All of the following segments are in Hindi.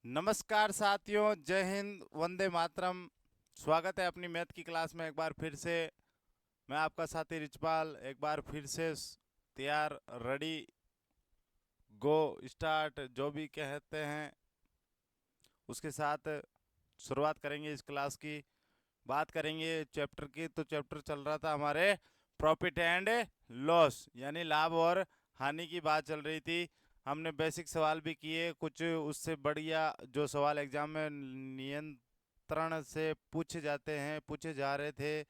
नमस्कार साथियों, जय हिंद, वंदे मातरम। स्वागत है अपनी मैथ की क्लास में एक बार फिर से। मैं आपका साथी रिचपाल एक बार फिर से तैयार, रेडी, गो, स्टार्ट, जो भी कहते हैं उसके साथ शुरुआत करेंगे इस क्लास की। बात करेंगे चैप्टर की। तो चैप्टर चल रहा था हमारे प्रॉफिट एंड लॉस, यानी लाभ और हानि की बात चल रही थी। हमने बेसिक सवाल भी किए, कुछ उससे बढ़िया जो सवाल एग्जाम में नियंत्रण से पूछे जाते हैं, पूछे जा रहे थे,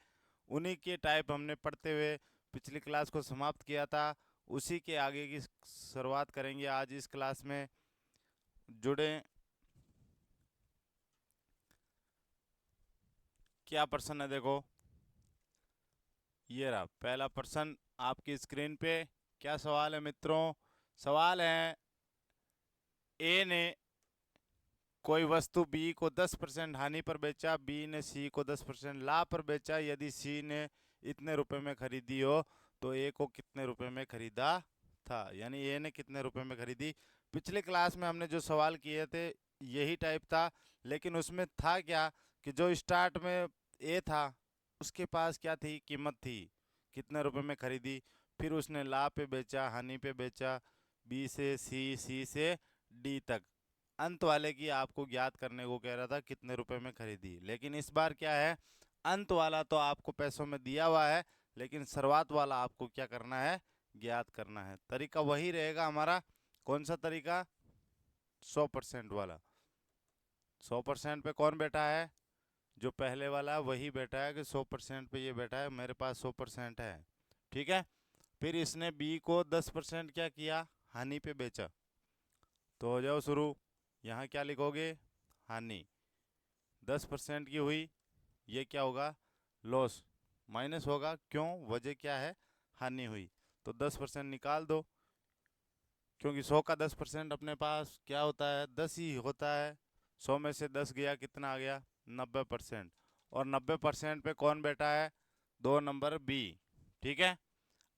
उन्हीं के टाइप हमने पढ़ते हुए पिछली क्लास को समाप्त किया था। उसी के आगे की शुरुआत करेंगे आज इस क्लास में। जुड़े। क्या प्रश्न है देखो, ये रहा पहला प्रश्न आपकी स्क्रीन पे। क्या सवाल है मित्रों? सवाल है, ए ने कोई वस्तु बी को 10% हानि पर बेचा, बी ने सी को 10% लाभ पर बेचा। यदि सी ने इतने रुपए में खरीदी हो तो ए को कितने रुपए में खरीदा था, यानी ए ने कितने रुपए में खरीदी। पिछले क्लास में हमने जो सवाल किए थे यही टाइप था, लेकिन उसमें था क्या कि जो स्टार्ट में ए था उसके पास क्या थी, कीमत थी, कितने रुपए में खरीदी। फिर उसने लाभ पे बेचा, हानि पे बेचा, बी से सी, सी से डी तक। अंत वाले की आपको ज्ञात करने को कह रहा था कितने रुपए में खरीदी। लेकिन इस बार क्या है, अंत वाला तो आपको पैसों में दिया हुआ है, लेकिन शुरुआत वाला आपको क्या करना है, ज्ञात करना है। तरीका वही रहेगा हमारा। कौन सा तरीका? 100% वाला। 100% पे कौन बैठा है? जो पहले वाला वही बैठा है कि 100% पे ये बैठा है, मेरे पास 100% है। ठीक है। फिर इसने बी को 10% क्या किया, हानि पे बेचा। तो हो जाओ शुरू। यहाँ क्या लिखोगे? हानि। 10% की हुई, ये क्या होगा, लॉस। माइनस होगा, क्यों, वजह क्या है, हानि हुई। तो 10% निकाल दो, क्योंकि 100 का 10% अपने पास क्या होता है, 10 ही होता है। 100 में से 10 गया, कितना आ गया, 90%। और 90% पे कौन बैठा है, 2 नंबर बी। ठीक है।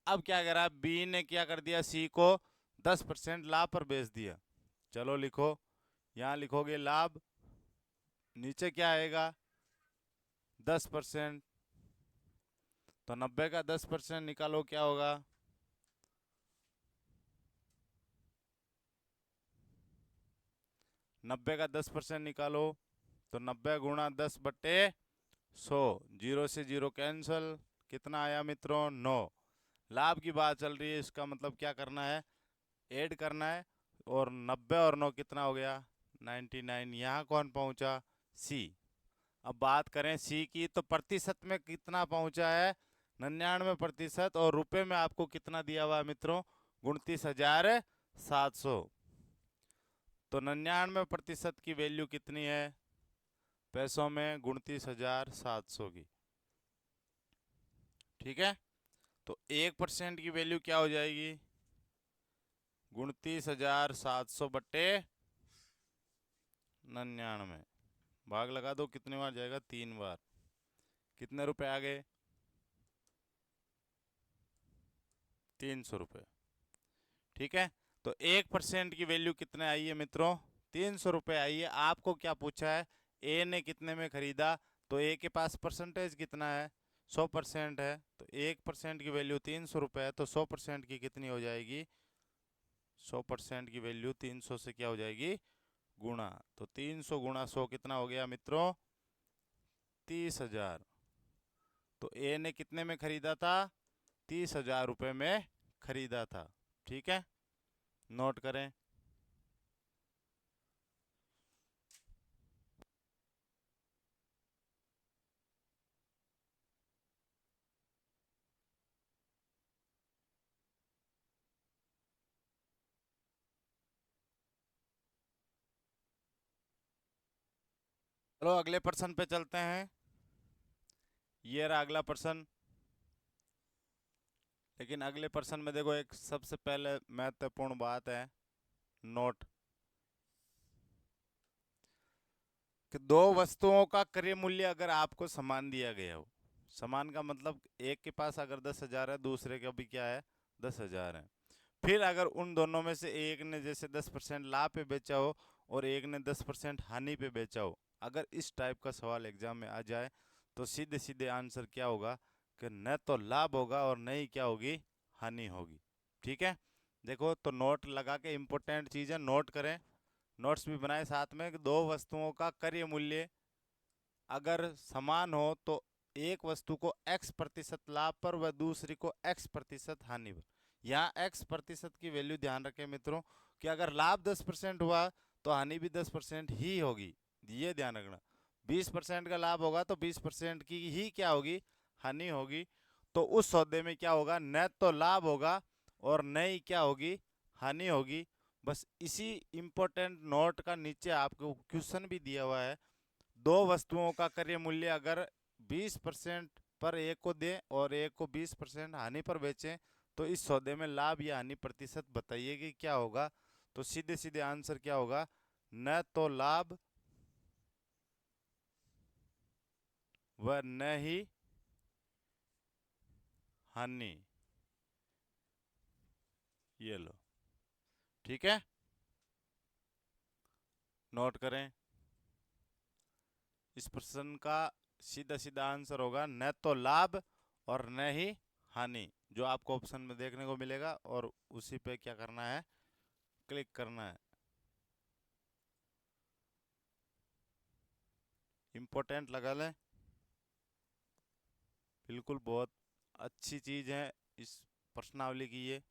अब क्या करा, बी ने क्या कर दिया, सी को 10% लाभ पर बेच दिया। चलो लिखो, यहाँ लिखोगे लाभ, नीचे क्या आएगा, 10%। तो 90 का 10% निकालो, क्या होगा, 90 का 10% निकालो तो 90 × 10/100। जीरो से जीरो कैंसल, कितना आया मित्रों, 9। लाभ की बात चल रही है, इसका मतलब क्या करना है, ऐड करना है। और 90 और 9 कितना हो गया, 99। यहाँ कौन पहुंचा, सी। अब बात करें सी की, तो प्रतिशत में कितना पहुंचा है, 99%। और रुपए में आपको कितना दिया हुआ है मित्रों, 29,700। तो 99% की वैल्यू कितनी है पैसों में, 29,700 की। ठीक है। तो 1% की वैल्यू क्या हो जाएगी, 29,700/99। भाग लगा दो, कितने बार जाएगा, 3 बार। कितने रुपए आ गए, 300 रुपये। ठीक है। तो 1% की वैल्यू कितने आई है मित्रों, 300 रुपये आई है। आपको क्या पूछा है, ए ने कितने में खरीदा। तो ए के पास परसेंटेज कितना है, 100% है। तो 1% की वैल्यू 300 रुपये है, तो 100% की कितनी हो जाएगी, 100% की वैल्यू 300 से क्या हो जाएगी, गुणा। तो 300 × 100 कितना हो गया मित्रों, 30,000। तो ए ने कितने में खरीदा था, 30,000 रुपये में खरीदा था। ठीक है, नोट करें। चलो अगले प्रश्न पे चलते हैं। ये रहा अगला प्रश्न। लेकिन अगले प्रश्न में देखो, एक सबसे पहले महत्वपूर्ण बात है, नोट, कि दो वस्तुओं का क्रय मूल्य अगर आपको समान दिया गया हो, समान का मतलब एक के पास अगर 10,000 है, दूसरे का भी क्या है, 10,000 है। फिर अगर उन दोनों में से एक ने जैसे 10% लाभ पे बेचा हो और एक ने 10% हानि पे बेचा हो, अगर इस टाइप का सवाल एग्जाम में आ जाए तो सीधे सीधे आंसर क्या होगा कि न तो लाभ होगा और न ही क्या होगी, हानि होगी। ठीक है, देखो तो नोट लगा के, इंपॉर्टेंट चीज़ें नोट करें, नोट्स भी बनाए साथ में कि दो वस्तुओं का क्रय मूल्य अगर समान हो तो एक वस्तु को x% लाभ पर व दूसरी को x% हानि पर। यहाँ x% की वैल्यू ध्यान रखें मित्रों कि अगर लाभ 10% हुआ तो हानि भी 10% ही होगी, ये ध्यान रखना। 20% का लाभ होगा तो 20% की ही क्या होगी, हानि होगी। तो उस सौदे में क्या होगा, न तो लाभ होगा और न ही क्या होगी, हानि होगी। बस इसी इंपॉर्टेंट नोट का नीचे आपको क्वेश्चन भी दिया हुआ है, दो वस्तुओं का क्रय मूल्य अगर 20% पर एक को दें और एक को 20% हानि पर बेचें तो इस सौदे में लाभ या हानि प्रतिशत बताइए कि क्या होगा। तो सीधे सीधे आंसर क्या होगा, न तो लाभ व न ही हानि। ये लो, ठीक है, नोट करें। इस प्रश्न का सीधा सीधा आंसर होगा न तो लाभ और न ही हानि, जो आपको ऑप्शन में देखने को मिलेगा, और उसी पे क्या करना है, क्लिक करना है। इंपॉर्टेंट लगा लें, बिल्कुल बहुत अच्छी चीज है इस प्रश्नावली की ये।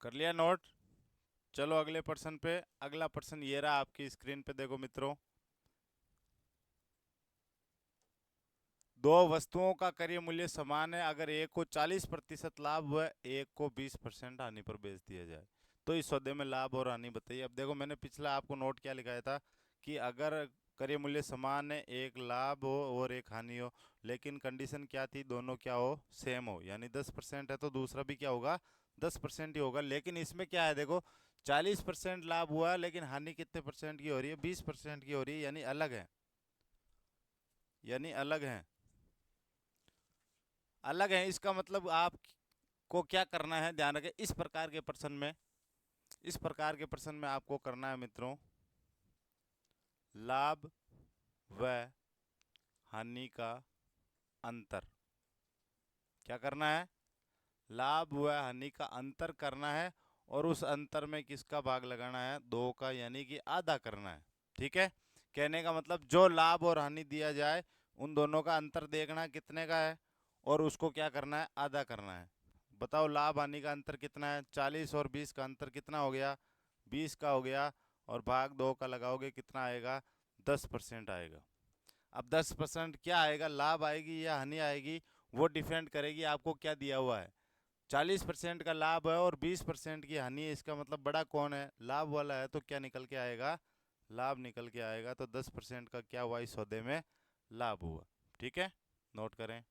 कर लिया नोट, चलो अगले प्रश्न पे। अगला प्रश्न ये रहा आपकी स्क्रीन पे, देखो मित्रों, दो वस्तुओं का क्रय मूल्य समान है अगर एक को 40% लाभ व एक को 20% हानि पर बेच दिया जाए तो इस सौदे में लाभ और हानि बताइए। अब देखो मैंने पिछला आपको नोट क्या लिखाया था कि अगर क्रय मूल्य समान है, एक लाभ हो और एक हानि हो, लेकिन कंडीशन क्या थी, दोनों क्या हो, सेम हो, यानी 10% है तो दूसरा भी क्या होगा, 10% ही होगा। लेकिन इसमें क्या है, देखो 40% लाभ हुआ लेकिन हानि कितने परसेंट की हो रही है, 20% की हो रही है, यानी अलग है, यानी अलग है, अलग है। इसका मतलब आपको क्या करना है, ध्यान रखें, इस प्रकार के प्रश्न में, इस प्रकार के प्रश्न में आपको करना है मित्रों, लाभ व हानि का अंतर। क्या करना है, लाभ व हानि का अंतर करना है, और उस अंतर में किसका भाग लगाना है, दो का, यानी कि आधा करना है। ठीक है, कहने का मतलब जो लाभ और हानि दिया जाए उन दोनों का अंतर देखना है कितने का है, और उसको क्या करना है, आधा करना है। बताओ लाभ हानि का अंतर कितना है, 40 और 20 का अंतर कितना हो गया, 20 का हो गया, और भाग दो का लगाओगे कितना आएगा, 10% आएगा। अब 10% क्या आएगा, लाभ आएगी या हानि आएगी, वो डिपेंड करेगी आपको क्या दिया हुआ है। 40% का लाभ है और 20% की हानि है, इसका मतलब बड़ा कौन है, लाभ वाला है, तो क्या निकल के आएगा, लाभ निकल के आएगा। तो 10% का क्या हुआ, इस सौदे में लाभ हुआ। ठीक है, नोट करें।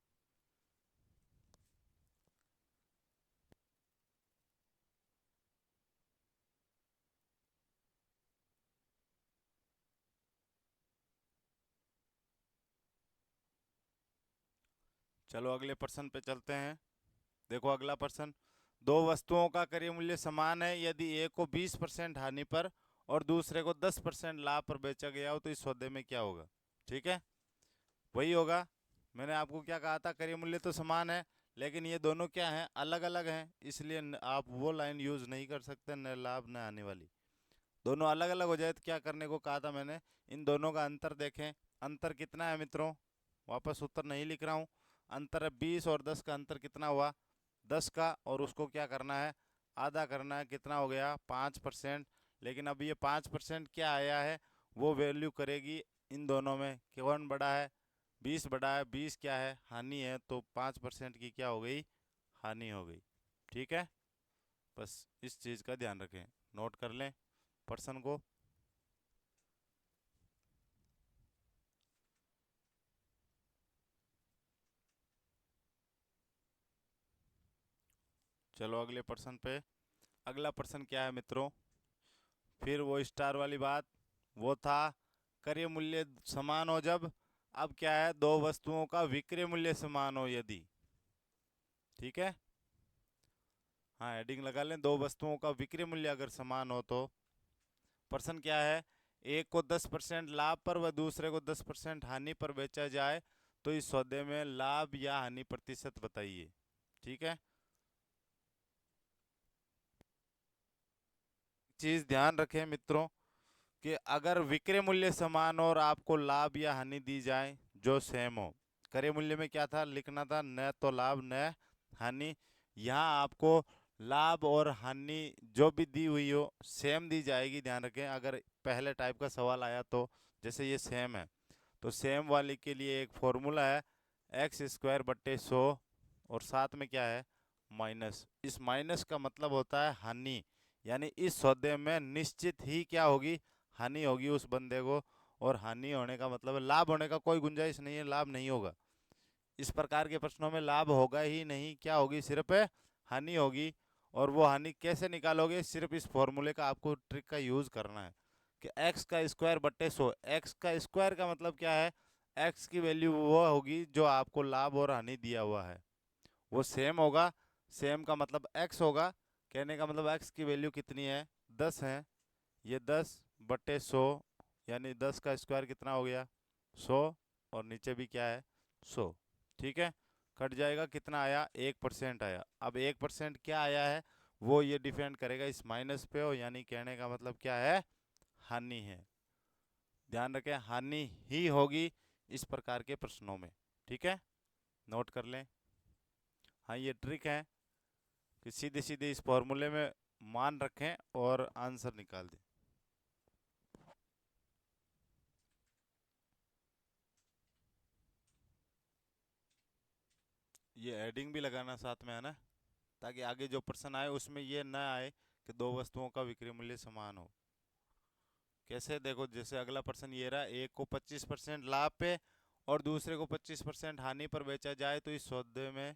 चलो अगले प्रश्न पे चलते हैं। देखो अगला प्रश्न, दो वस्तुओं का क्रय मूल्य समान है यदि एक को 20% हानि पर और दूसरे को 10% लाभ पर बेचा गया हो तो इस सौदे में क्या होगा। ठीक है, वही होगा, मैंने आपको क्या कहा था, क्रय मूल्य तो समान है लेकिन ये दोनों क्या हैं, अलग अलग हैं, इसलिए आप वो लाइन यूज नहीं कर सकते, न लाभ न आने वाली। दोनों अलग अलग हो जाए तो क्या करने को कहा था मैंने, इन दोनों का अंतर देखें। अंतर कितना है मित्रों, वापस उत्तर नहीं लिख रहा हूँ, अंतर है 20 और 10 का अंतर कितना हुआ, 10 का, और उसको क्या करना है, आधा करना है, कितना हो गया, 5%। लेकिन अब ये 5% क्या आया है, वो वैल्यू करेगी इन दोनों में कि कौन बड़ा है, 20 बड़ा है, 20 क्या है, हानि है, तो 5% की क्या हो गई, हानि हो गई। ठीक है, बस इस चीज़ का ध्यान रखें, नोट कर लें प्रश्न को। चलो अगले प्रश्न पे। अगला प्रश्न क्या है मित्रों, फिर वो स्टार वाली बात, वो था क्रय मूल्य समान हो जब। अब क्या है, दो वस्तुओं का विक्रय मूल्य समान हो यदि। ठीक है, हाँ हेडिंग लगा लें, दो वस्तुओं का विक्रय मूल्य अगर समान हो तो। प्रश्न क्या है, एक को 10% लाभ पर व दूसरे को 10% हानि पर बेचा जाए तो इस सौदे में लाभ या हानि प्रतिशत बताइए। ठीक है, चीज ध्यान रखें मित्रों कि अगर विक्रय मूल्य समान हो और आपको लाभ या हानि दी जाए जो सेम हो। क्रय मूल्य में क्या था, लिखना था न तो लाभ न हानि। यहाँ आपको लाभ और हानि जो भी दी हुई हो सेम दी जाएगी, ध्यान रखें। अगर पहले टाइप का सवाल आया तो जैसे ये सेम है तो सेम वाली के लिए एक फॉर्मूला है x²/100 और साथ में क्या है माइनस। इस माइनस का मतलब होता है हानि, यानी इस सौदे में निश्चित ही क्या होगी, हानि होगी उस बंदे को। और हानि होने का मतलब है, लाभ होने का कोई गुंजाइश नहीं है, लाभ नहीं होगा। इस प्रकार के प्रश्नों में लाभ होगा ही नहीं, क्या होगी, सिर्फ हानि होगी। और वो हानि कैसे निकालोगे, सिर्फ इस फॉर्मूले का आपको ट्रिक का यूज करना है कि x²/100। एक्स का स्क्वायर का मतलब क्या है, x की वैल्यू वो होगी जो आपको लाभ और हानि दिया हुआ है, वो सेम होगा। सेम का मतलब x होगा, कहने का मतलब x की वैल्यू कितनी है, 10 है। ये 10/100 यानी 10 का स्क्वायर कितना हो गया, 100। और नीचे भी क्या है, 100। ठीक है, कट जाएगा, कितना आया, 1% आया। अब 1% क्या आया है वो ये डिपेंड करेगा इस माइनस पे हो, यानी कहने का मतलब क्या है, हानि है। ध्यान रखें, हानि ही होगी इस प्रकार के प्रश्नों में। ठीक है, नोट कर लें। हाँ ये ट्रिक है कि सीधे सीधे इस फॉर्मूले में मान रखें और आंसर निकाल दें। ये हेडिंग भी लगाना साथ में है ना, ताकि आगे जो प्रश्न आए उसमें ये ना आए कि दो वस्तुओं का विक्रय मूल्य समान हो। कैसे, देखो जैसे अगला प्रश्न ये रहा, एक को 25% लाभ पे और दूसरे को 25% हानि पर बेचा जाए तो इस सौदे में,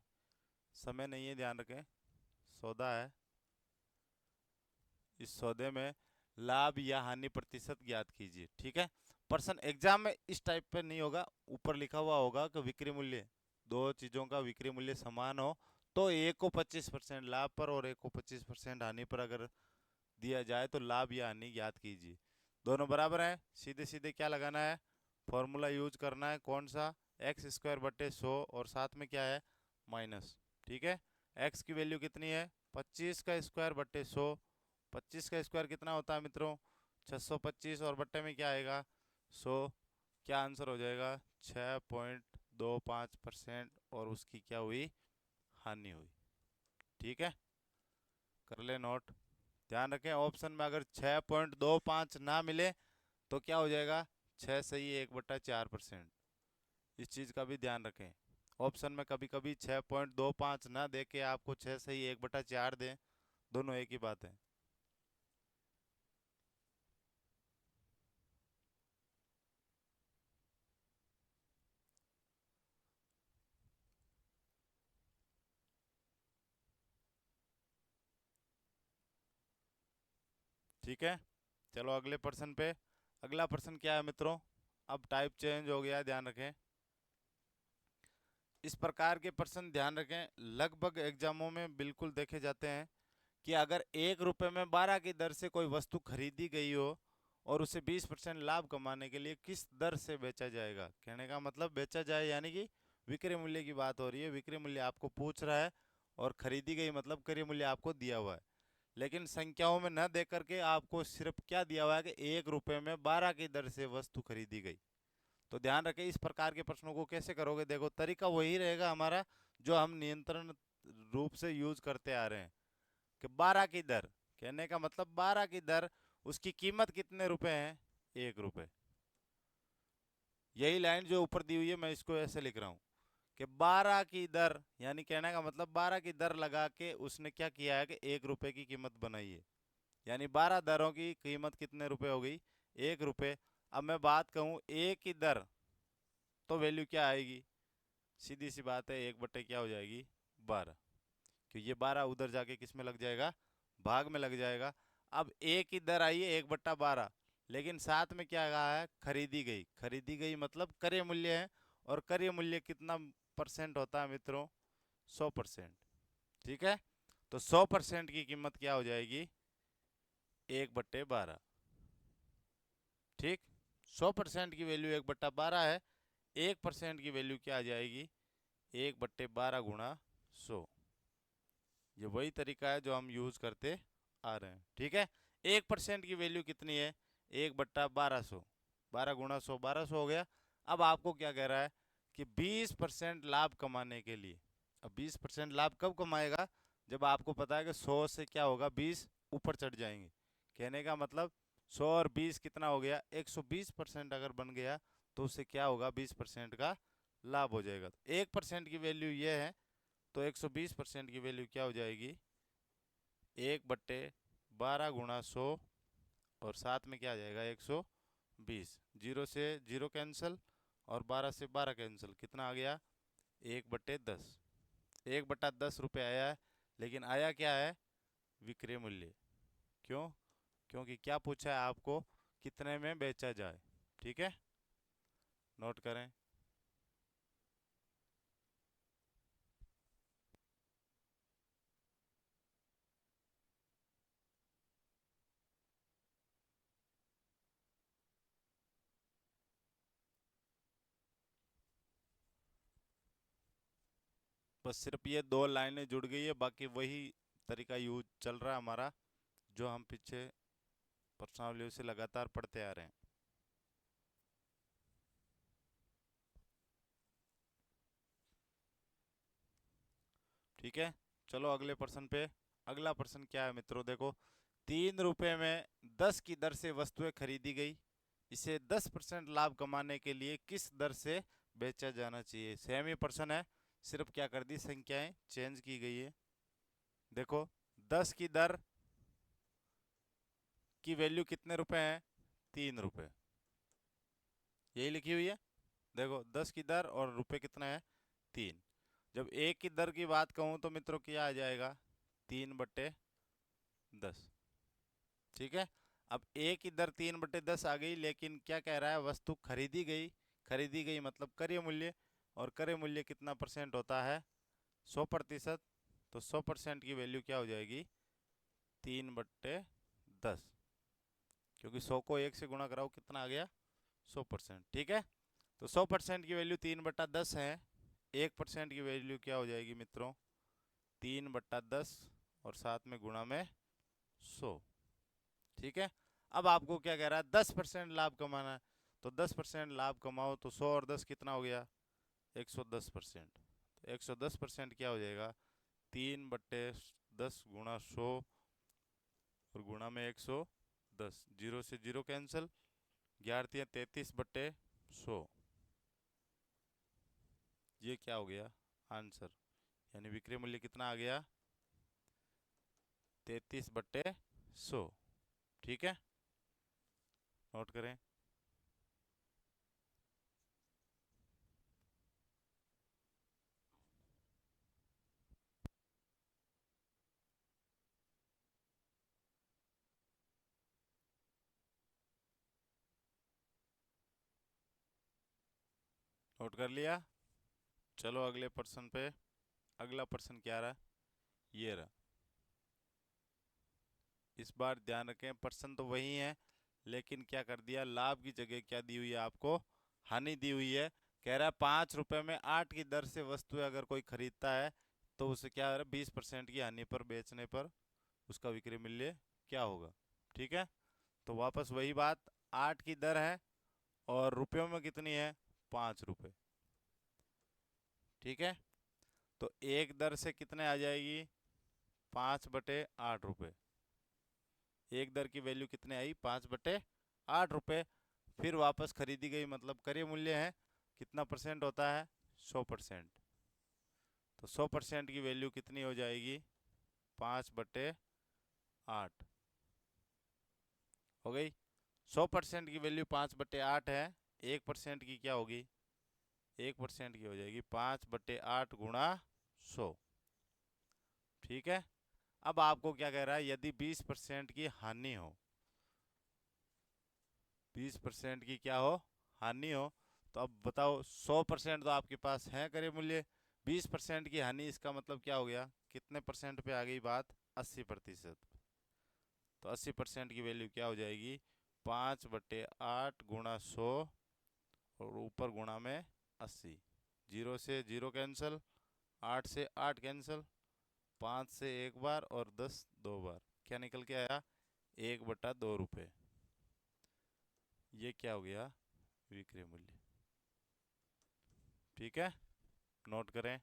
समय नहीं है ध्यान रखें, सौदा है, इस सौदे में लाभ या हानि प्रतिशत ज्ञात कीजिए। ठीक है, प्रश्न एग्जाम में इस टाइप पे नहीं होगा, ऊपर लिखा हुआ होगा कि विक्रय मूल्य, दो चीजों का विक्रय मूल्य समान हो तो एक को 25% लाभ पर और एक को 25% हानि पर अगर दिया जाए तो लाभ या हानि ज्ञात कीजिए। दोनों बराबर है, सीधे सीधे क्या लगाना है, फॉर्मूला यूज करना है, कौन सा, x²/100 और साथ में क्या है माइनस। ठीक है, x की वैल्यू कितनी है, 25² 25 का स्क्वायर कितना होता है मित्रों, 625 और बट्टे में क्या आएगा, 100। क्या आंसर हो जाएगा, 6.25% और उसकी क्या हुई, हानि हुई। ठीक है, कर ले नोट। ध्यान रखें ऑप्शन में अगर 6.25 ना मिले तो क्या हो जाएगा, 6 सही 1/4%। इस चीज़ का भी ध्यान रखें, ऑप्शन में कभी कभी 6.25 ना दे के आपको 6 सही 1/4 दें, दोनों एक ही बात है। ठीक है, चलो अगले प्रश्न पे। अगला प्रश्न क्या है मित्रों, अब टाइप चेंज हो गया है, ध्यान रखें। इस प्रकार के प्रश्न ध्यान रखें लगभग एग्जामों में बिल्कुल देखे जाते हैं कि अगर 1 रुपए में 12 की दर से कोई वस्तु खरीदी गई हो और उसे 20% लाभ कमाने के लिए किस दर से बेचा जाएगा। कहने का मतलब बेचा जाए यानी कि विक्रय मूल्य की बात हो रही है, विक्रय मूल्य आपको पूछ रहा है और खरीदी गई मतलब क्रय मूल्य आपको दिया हुआ है। लेकिन संख्याओं में न दे करके आपको सिर्फ क्या दिया हुआ है कि 1 रुपए में 12 की दर से वस्तु खरीदी गई। तो ध्यान रखें इस प्रकार के प्रश्नों को कैसे करोगे, देखो तरीका वही रहेगा हमारा जो हम नियंत्रण रूप से यूज करते आ रहे हैं कि 12 की दर, कहने का मतलब 12 की दर, उसकी कीमत कितने रुपए है, 1 रुपए। यही लाइन जो ऊपर दी हुई है मैं इसको ऐसे लिख रहा हूँ कि 12 की दर, यानी कहने का मतलब 12 की दर लगा के उसने क्या किया है कि 1 रुपए की कीमत बनाई है, यानी 12 दरों की कीमत कितने रुपए हो गई, 1 रुपए। अब मैं बात कहूँ एक की दर तो वैल्यू क्या आएगी, सीधी सी बात है 1 बटे क्या हो जाएगी, 12। कि ये 12 उधर जाके किस में लग जाएगा, भाग में लग जाएगा। अब एक इधर आई है 1/12, लेकिन साथ में क्या कहा है, खरीदी गई। खरीदी गई मतलब क्रय मूल्य है, और क्रय मूल्य कितना परसेंट होता है मित्रों, 100%। ठीक है, तो 100% की कीमत क्या हो जाएगी, 1/12। ठीक, 100% की वैल्यू 1/12 है, 1% की वैल्यू क्या आ जाएगी, 1/12 गुणा 100। ये वही तरीका है जो हम यूज करते आ रहे हैं। ठीक है, 1% की वैल्यू कितनी है, 1/1200, 12 गुणा 100, 1200 हो गया। अब आपको क्या कह रहा है कि 20% लाभ कमाने के लिए, अब 20% लाभ कब कमाएगा, जब आपको पता है कि 100 से क्या होगा, 20 ऊपर चढ़ जाएंगे। कहने का मतलब 100 और 20 कितना हो गया, 120% अगर बन गया तो उससे क्या होगा, 20% का लाभ हो जाएगा। 1% की वैल्यू ये है, तो 120% की वैल्यू क्या हो जाएगी, 1/12 गुणा 100, और साथ में क्या आ जाएगा, 120। जीरो से जीरो कैंसिल, और 12 से 12 कैंसिल, कितना आ गया, 1/10। 1/10 रुपये आया है, लेकिन आया क्या है, विक्रय मूल्य। क्यों, क्योंकि क्या पूछा है आपको, कितने में बेचा जाए। ठीक है, नोट करें। बस सिर्फ ये दो लाइनें जुड़ गई है, बाकी वही तरीका यूज चल रहा है हमारा, जो हम पीछे प्रश्नावली से लगातार पढ़ते आ रहे हैं। ठीक है, चलो अगले प्रश्न पे। अगला प्रश्न क्या है मित्रों, देखो, 3 रुपए में 10 की दर से वस्तुएं खरीदी गई, इसे 10% लाभ कमाने के लिए किस दर से बेचा जाना चाहिए। सेम ही प्रश्न है, सिर्फ क्या कर दी, संख्याएं चेंज की गई है। देखो, 10 की दर की वैल्यू कितने रुपए है, 3 रुपए, यही लिखी हुई है। देखो, 10 की दर और रुपए कितना है, 3। जब एक की दर की बात कहूं तो मित्रों क्या आ जाएगा, 3/10। ठीक है, अब एक की दर 3/10 आ गई, लेकिन क्या कह रहा है, वस्तु खरीदी गई। खरीदी गई मतलब क्रय मूल्य, और क्रय मूल्य कितना परसेंट होता है, 100%। तो 100% की वैल्यू क्या हो जाएगी, 3/10, क्योंकि 100 को 1 से गुणा कराओ कितना आ गया, 100%। ठीक है, तो 100% की वैल्यू 3/10 है। 1% की वैल्यू क्या हो जाएगी मित्रों, 3/10, और साथ में गुणा में 100। ठीक है, अब आपको क्या कह रहा है, 10% लाभ कमाना है, तो 10% लाभ कमाओ, तो 100 और 10 कितना हो गया, 110%। तो 110% क्या हो जाएगा, 3/10 गुणा 100, और गुणा में 110, जीरो से जीरो कैंसिल, 11×33/100। ये क्या हो गया, आंसर, यानी विक्रय मूल्य कितना आ गया, 33/100। ठीक है, नोट करें। नोट कर लिया, चलो अगले प्रश्न पे। अगला प्रश्न क्या रहा, ये रहा। इस बार ध्यान रखें, प्रश्न तो वही है, लेकिन क्या कर दिया, लाभ की जगह क्या दी हुई है आपको, हानि दी हुई है। कह रहा है 5 रुपए में 8 की दर से वस्तु अगर कोई खरीदता है, तो उसे क्या है, 20% की हानि पर बेचने पर उसका विक्रय मूल्य क्या होगा। ठीक है, तो वापस वही बात, 8 की दर है, और रुपयों में कितनी है, 5 रुपए। ठीक है, तो एक दर से कितने आ जाएगी, 5/8 रुपये। एक दर की वैल्यू कितने आई, 5/8 रुपये। फिर वापस खरीदी गई मतलब क्रय मूल्य है, कितना परसेंट होता है, 100%। तो 100% की वैल्यू कितनी हो जाएगी, 5/8 हो गई। 100% की वैल्यू 5/8 है, 1% की क्या होगी, 1% की हो जाएगी 5/8 गुणा 100। ठीक है। अब आपको क्या कह रहा है, यदि 20% की हानि हो, 20% की क्या हो, हानि हो, तो अब बताओ 100% तो आपके पास है क्रय मूल्य, 20% की हानि, इसका मतलब क्या हो गया, कितने परसेंट पे आ गई बात, 80%। तो 80% की वैल्यू क्या हो जाएगी, 5/8 गुणा 100 और ऊपर गुणा में 80। 0 से 0 कैंसिल, 8 से 8 कैंसिल, 5 से एक बार और 10 दो बार, क्या निकल के आया, 1/2 रुपये। ये क्या हो गया, विक्रय मूल्य। ठीक है, नोट करें।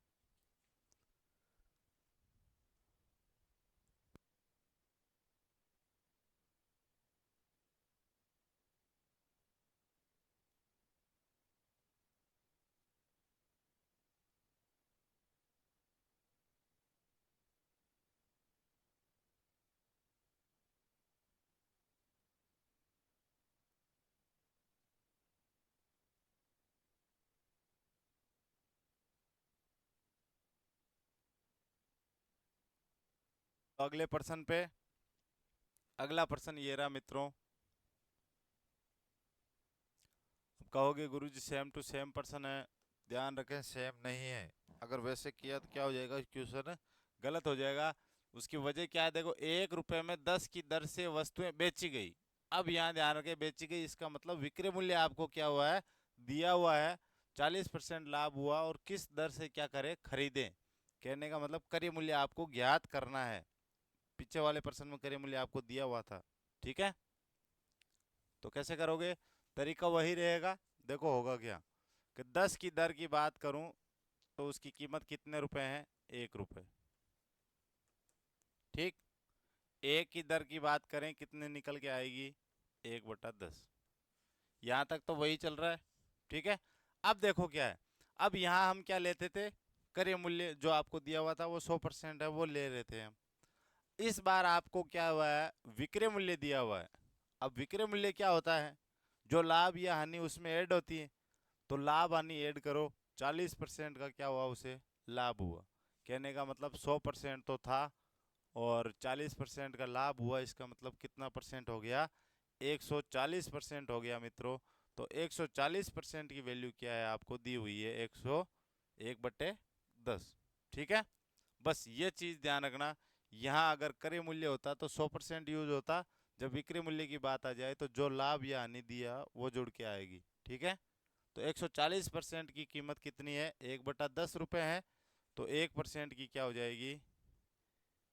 तो अगले प्रश्न पे, अगला प्रश्न ये रहा मित्रों। अब कहोगे गुरुजी सेम टू सेम प्रश्न है, ध्यान रखें सेम नहीं है। अगर वैसे किया तो क्या हो जाएगा, क्वेश्चन गलत हो जाएगा। उसकी वजह क्या है, देखो 1 रुपए में 10 की दर से वस्तुएं बेची गई। अब यहाँ ध्यान रखें, बेची गई इसका मतलब विक्रय मूल्य आपको क्या हुआ है, दिया हुआ है, 40% लाभ हुआ, और किस दर से क्या करें, खरीदें। कहने का मतलब क्रय मूल्य आपको ज्ञात करना है। पीछे वाले प्रश्न में क्रय मूल्य आपको दिया हुआ था। ठीक है, तो कैसे करोगे, तरीका वही रहेगा। देखो होगा क्या, कि 10 की दर की बात करूं तो उसकी कीमत कितने रुपए है, 1 रुपए। ठीक, एक की दर की बात करें कितने निकल के आएगी, 1/10। यहां तक तो वही चल रहा है। ठीक है, अब देखो क्या है, अब यहां हम क्या लेते थे, क्रय मूल्य जो आपको दिया हुआ था वो 100% है, वो ले रहे थे हम। इस बार आपको क्या हुआ है, विक्रय मूल्य दिया हुआ है। अब विक्रय मूल्य क्या होता है, जो लाभ या हानि उसमें ऐड होती है। तो लाभ हानि ऐड करो, 40% का क्या हुआ, उसे लाभ हुआ। कहने का मतलब 100% तो था और 40% का लाभ हुआ, इसका मतलब कितना परसेंट हो गया, 140% हो गया मित्रों। तो 140% की वैल्यू क्या है, आपको दी हुई है 101/10। ठीक है, बस ये चीज ध्यान रखना। यहाँ अगर क्रय मूल्य होता तो 100% यूज होता, जब विक्रय मूल्य की बात आ जाए तो जो लाभ या हानि दिया वो जुड़ के आएगी। ठीक है, तो 140% की कीमत कितनी है, 1/10 रुपये है। तो 1% की क्या हो जाएगी,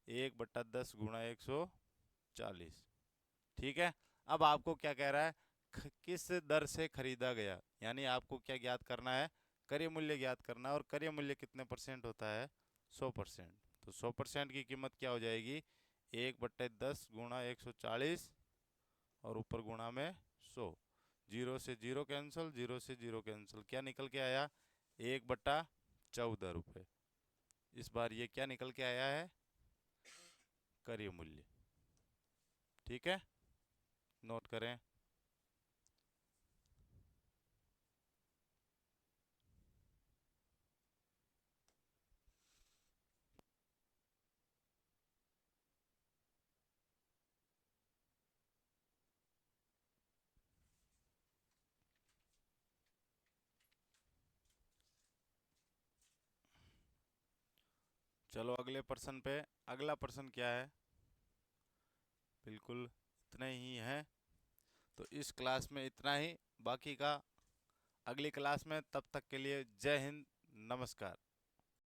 1/10 गुणा 140। ठीक है, अब आपको क्या कह रहा है, किस दर से खरीदा गया, यानी आपको क्या ज्ञात करना है, क्रय मूल्य ज्ञात करना है। और क्रय मूल्य कितने परसेंट होता है, 100%। तो 100% की कीमत क्या हो जाएगी, 1/10 गुणा 140 और ऊपर गुणा में 100। 0 से 0 कैंसिल, 0 से 0 कैंसिल, क्या निकल के आया, 1/14 रुपये। इस बार ये क्या निकल के आया है, क्रय मूल्य। ठीक है, नोट करें। चलो अगले प्रश्न पे। अगला प्रश्न क्या है, बिल्कुल इतना ही है। तो इस क्लास में इतना ही, बाकी का अगली क्लास में। तब तक के लिए जय हिंद, नमस्कार।